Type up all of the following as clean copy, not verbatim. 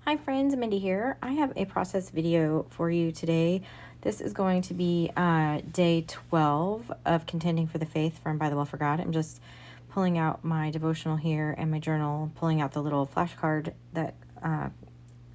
Hi friends, Mindy here. I have a process video for you today. This is going to be day 12 of Contending for the Faith from Bythewell4God. I'm just pulling out my devotional here and my journal, pulling out the little flashcard that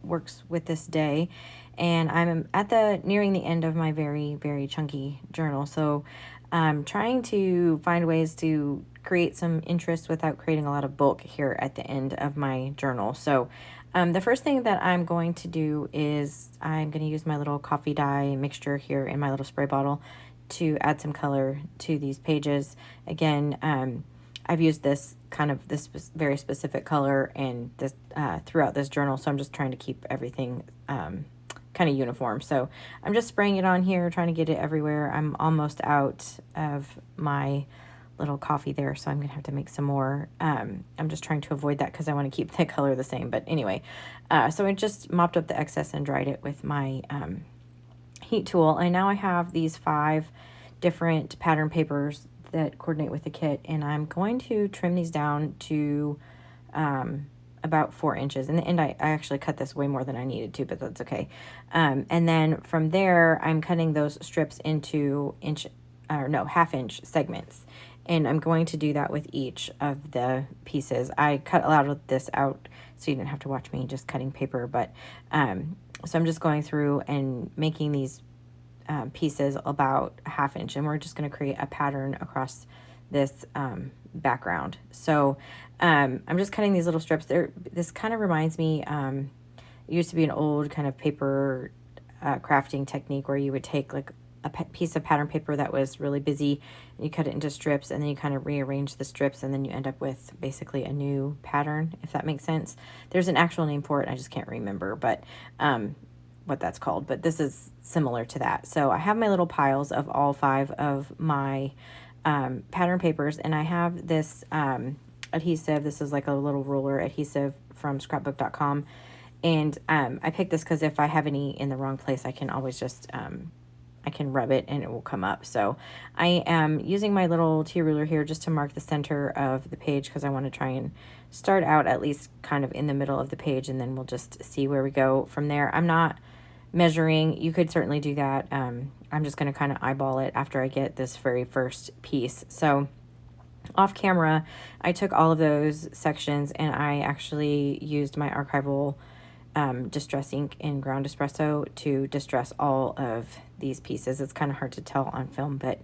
works with this day. And I'm at nearing the end of my very, very chunky journal. So I'm trying to find ways to create some interest without creating a lot of bulk here at the end of my journal. So the first thing that I'm going to do is I'm going to use my little coffee dye mixture here in my little spray bottle to add some color to these pages. Again, I've used this very specific color and this throughout this journal, so I'm just trying to keep everything kind of uniform. So I'm just spraying it on here, trying to get it everywhere. I'm almost out of my little coffee there, so I'm gonna have to make some more. I'm just trying to avoid that because I want to keep the color the same. But anyway, so I just mopped up the excess and dried it with my heat tool, and now I have these 5 different pattern papers that coordinate with the kit, and I'm going to trim these down to about 4 inches. In the end, I actually cut this way more than I needed to, but that's okay. And then from there, I'm cutting those strips into half-inch segments. And I'm going to do that with each of the pieces. I cut a lot of this out so you didn't have to watch me just cutting paper. But so I'm just going through and making these pieces about a half-inch. And we're just going to create a pattern across this background. So I'm just cutting these little strips. This kind of reminds me, it used to be an old kind of paper crafting technique where you would take like a piece of pattern paper that was really busy, and you cut it into strips, and then you kind of rearrange the strips, and then you end up with basically a new pattern, if that makes sense. There's an actual name for it, I just can't remember but what that's called, but this is similar to that. So I have my little piles of all 5 of my pattern papers, and I have this adhesive. This is like a little roller adhesive from scrapbook.com, and I picked this because if I have any in the wrong place, I can always just I can rub it and it will come up. So I am using my little T-ruler here just to mark the center of the page because I want to try and start out at least kind of in the middle of the page, and then we'll just see where we go from there. I'm not measuring. You could certainly do that. I'm just going to kind of eyeball it after I get this very first piece. So off camera, I took all of those sections and I actually used my archival distress ink in ground espresso to distress all of these pieces. It's kind of hard to tell on film, but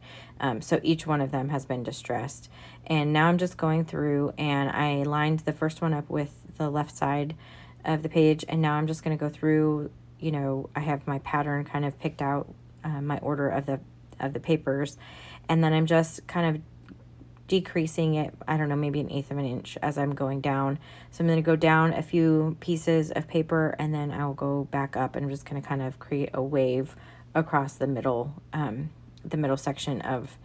so each one of them has been distressed. And now I'm just going through, and I lined the first one up with the left side of the page, and now I'm just going to go through. I have my pattern kind of picked out, my order of the papers, and then I'm just kind of decreasing it, I don't know, maybe 1/8 of an inch as I'm going down. So I'm going to go down a few pieces of paper, and then I'll go back up, and I'm just going to kind of create a wave across the middle section of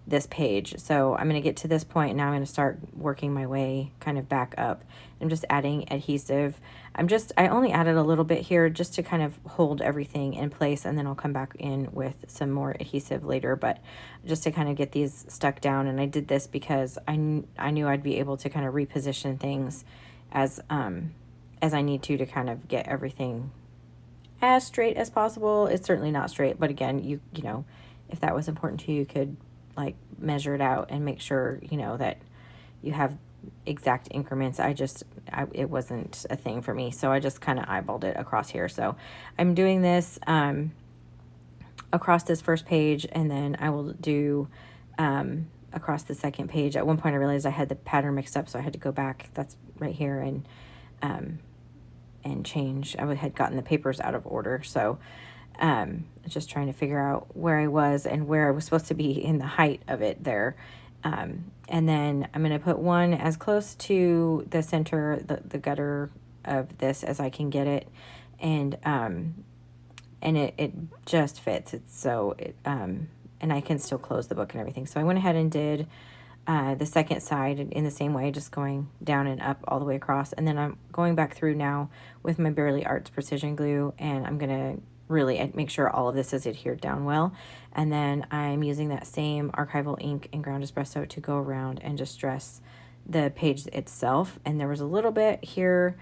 this page. So I'm going to get to this point, and now I'm going to start working my way kind of back up. I'm just adding adhesive. I only added a little bit here just to kind of hold everything in place, and then I'll come back in with some more adhesive later, but just to kind of get these stuck down. And I did this because I knew I'd be able to kind of reposition things as I need to kind of get everything as straight as possible. It's certainly not straight, but again, you know, if that was important to you, you could like measure it out and make sure, that you have exact increments. It wasn't a thing for me, so I just kind of eyeballed it across here. So I'm doing this across this first page, and then I will do across the second page. At one point I realized I had the pattern mixed up, so I had to go back. That's right here, and change. I had gotten the papers out of order, so just trying to figure out where I was and where I was supposed to be in the height of it there. And then I'm going to put one as close to the center, the gutter of this as I can get it. And it just fits. And I can still close the book and everything. So I went ahead and did the second side in the same way, just going down and up all the way across. And then I'm going back through now with my Barely Arts precision glue, and I'm going to really make sure all of this is adhered down well. And then I'm using that same archival ink in ground espresso to go around and distress the page itself. And there was a little bit here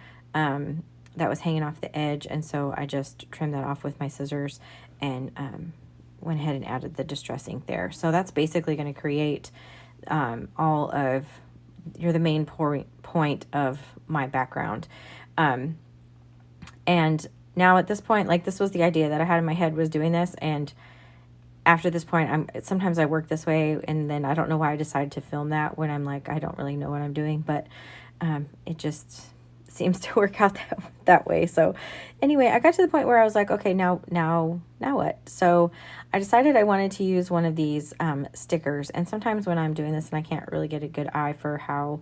that was hanging off the edge, and so I just trimmed that off with my scissors and went ahead and added the distress ink there. So that's basically going to create all of, you're the main point of my background. And now at this point, like, this was the idea that I had in my head, was doing this, and after this point, sometimes I work this way, and then I don't know why I decided to film that when I'm like, I don't really know what I'm doing, but it just seems to work out that way. So anyway, I got to the point where I was like, okay, now what? So I decided I wanted to use one of these stickers, and sometimes when I'm doing this and I can't really get a good eye for how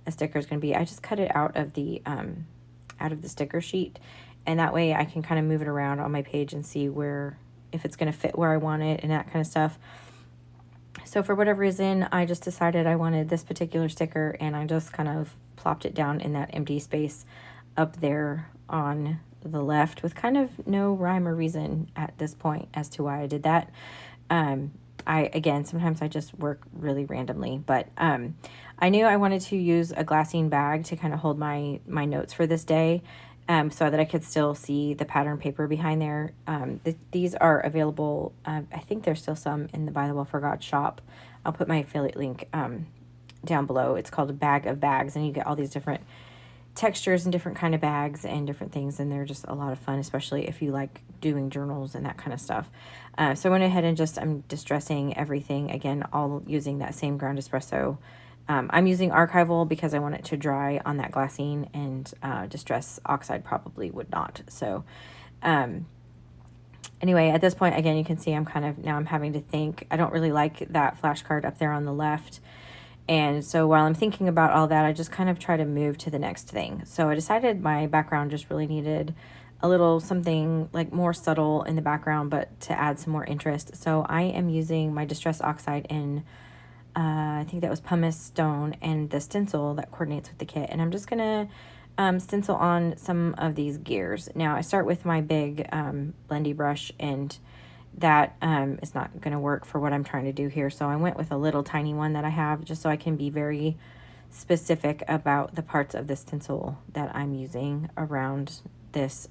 a sticker is going to be, I just cut it out of the sticker sheet, and that way I can kind of move it around on my page and see if it's going to fit where I want it and that kind of stuff. So for whatever reason, I just decided I wanted this particular sticker, and I just kind of plopped it down in that empty space up there on the left with kind of no rhyme or reason at this point as to why I did that. Again, sometimes I just work really randomly, but I knew I wanted to use a glassine bag to kind of hold my notes for this day, so that I could still see the pattern paper behind there. These are available. I think there's still some in the Bythewell4God shop. I'll put my affiliate link down below. It's called a bag of bags, and you get all these different textures and different kind of bags and different things, and they're just a lot of fun, especially if you like doing journals and that kind of stuff. So I went ahead and I'm distressing everything, again, all using that same ground espresso. I'm using archival because I want it to dry on that glassine, and distress oxide probably would not. So anyway, at this point, again, you can see I'm having to think. I don't really like that flashcard up there on the left. And so while I'm thinking about all that, I just kind of try to move to the next thing. So I decided my background just really needed a little something like more subtle in the background, but to add some more interest. So I am using my distress oxide in, I think that was pumice stone, and the stencil that coordinates with the kit. And I'm just going to stencil on some of these gears. Now I start with my big blendy brush, and that is not going to work for what I'm trying to do here. So I went with a little tiny one that I have, just so I can be very specific about the parts of the stencil that I'm using around this,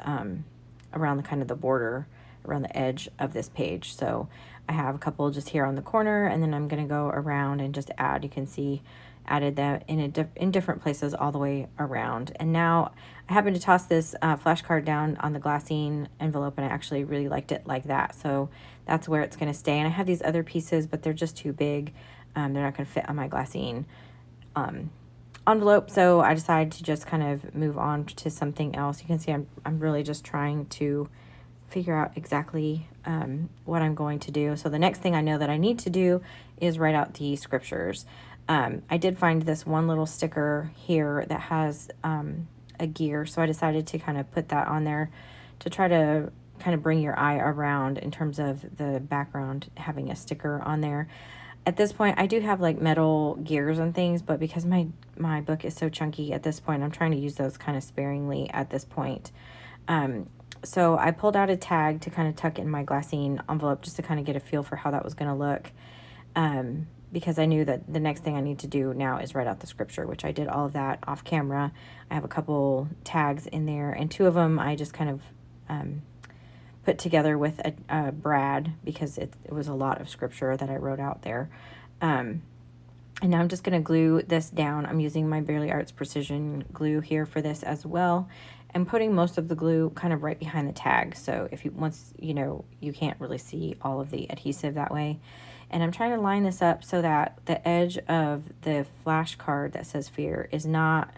around the kind of the border, around the edge of this page. So I have a couple just here on the corner, and then I'm going to go around and just add. You can see added that in different places all the way around. And now I happen to toss this flashcard down on the glassine envelope, and I actually really liked it like that. So that's where it's going to stay. And I have these other pieces, but they're just too big. They're not going to fit on my glassine envelope. So I decided to just kind of move on to something else. You can see I'm really just trying to figure out exactly what I'm going to do. So the next thing I know that I need to do is write out the scriptures. I did find this one little sticker here that has a gear, so I decided to kind of put that on there to try to kind of bring your eye around in terms of the background having a sticker on there. At this point, I do have like metal gears and things, but because my book is so chunky at this point, I'm trying to use those kind of sparingly at this point. So I pulled out a tag to kind of tuck in my glassine envelope just to kind of get a feel for how that was going to look. Because I knew that the next thing I need to do now is write out the scripture, which I did all of that off camera. I have a couple tags in there, and two of them I just kind of put together with a brad, because it was a lot of scripture that I wrote out there. And now I'm just going to glue this down. I'm using my Barely Arts Precision glue here for this as well. I'm putting most of the glue kind of right behind the tag, so if you can't really see all of the adhesive that way. And I'm trying to line this up so that the edge of the flashcard that says fear is not,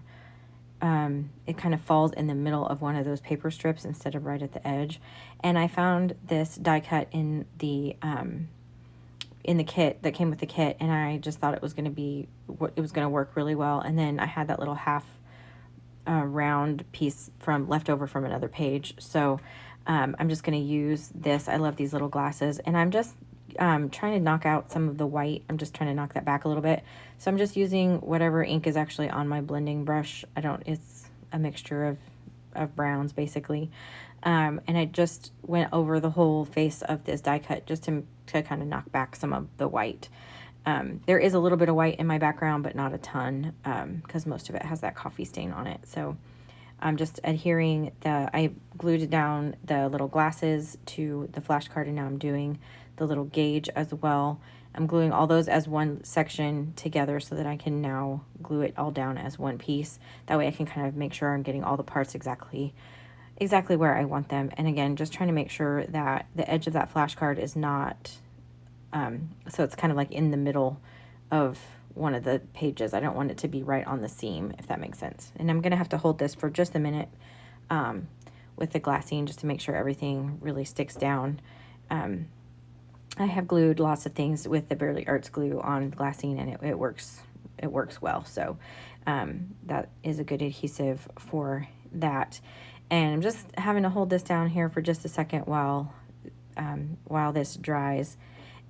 it kind of falls in the middle of one of those paper strips instead of right at the edge. And I found this die cut in the kit that came with the kit, and I just thought it was going to work really well. And then I had that little half round piece left over from another page. So I'm just going to use this. I love these little glasses, and I'm just trying to knock out some of the white. I'm just trying to knock that back a little bit. So I'm just using whatever ink is actually on my blending brush. It's a mixture of browns basically. And I just went over the whole face of this die cut just to kind of knock back some of the white. There is a little bit of white in my background, but not a ton, because most of it has that coffee stain on it. So I'm just adhering I glued down the little glasses to the flashcard, and now I'm doing the little gauge as well. I'm gluing all those as one section together so that I can now glue it all down as one piece. That way I can kind of make sure I'm getting all the parts exactly where I want them. And again, just trying to make sure that the edge of that flashcard is not, so it's kind of like in the middle of one of the pages. I don't want it to be right on the seam, if that makes sense. And I'm going to have to hold this for just a minute with the glassine just to make sure everything really sticks down. I have glued lots of things with the Barely Arts glue on glassine, and it works well. So that is a good adhesive for that. And I'm just having to hold this down here for just a second while this dries.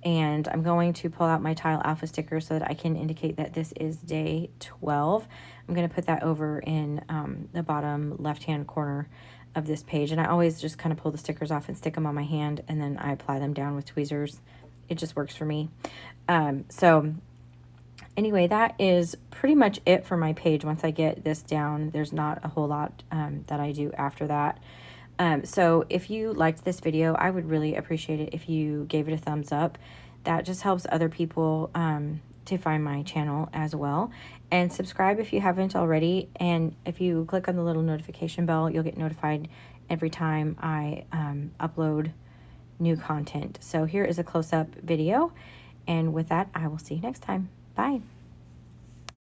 And I'm going to pull out my Tile Alpha sticker so that I can indicate that this is day 12. I'm going to put that over in the bottom left-hand corner of this page. And I always just kind of pull the stickers off and stick them on my hand, and then I apply them down with tweezers. It just works for me. So anyway, that is pretty much it for my page. Once I get this down, there's not a whole lot that I do after that. So if you liked this video, I would really appreciate it if you gave it a thumbs up. That just helps other people to find my channel as well. And subscribe if you haven't already. And if you click on the little notification bell, you'll get notified every time I upload new content. So here is a close-up video. And with that, I will see you next time. Bye.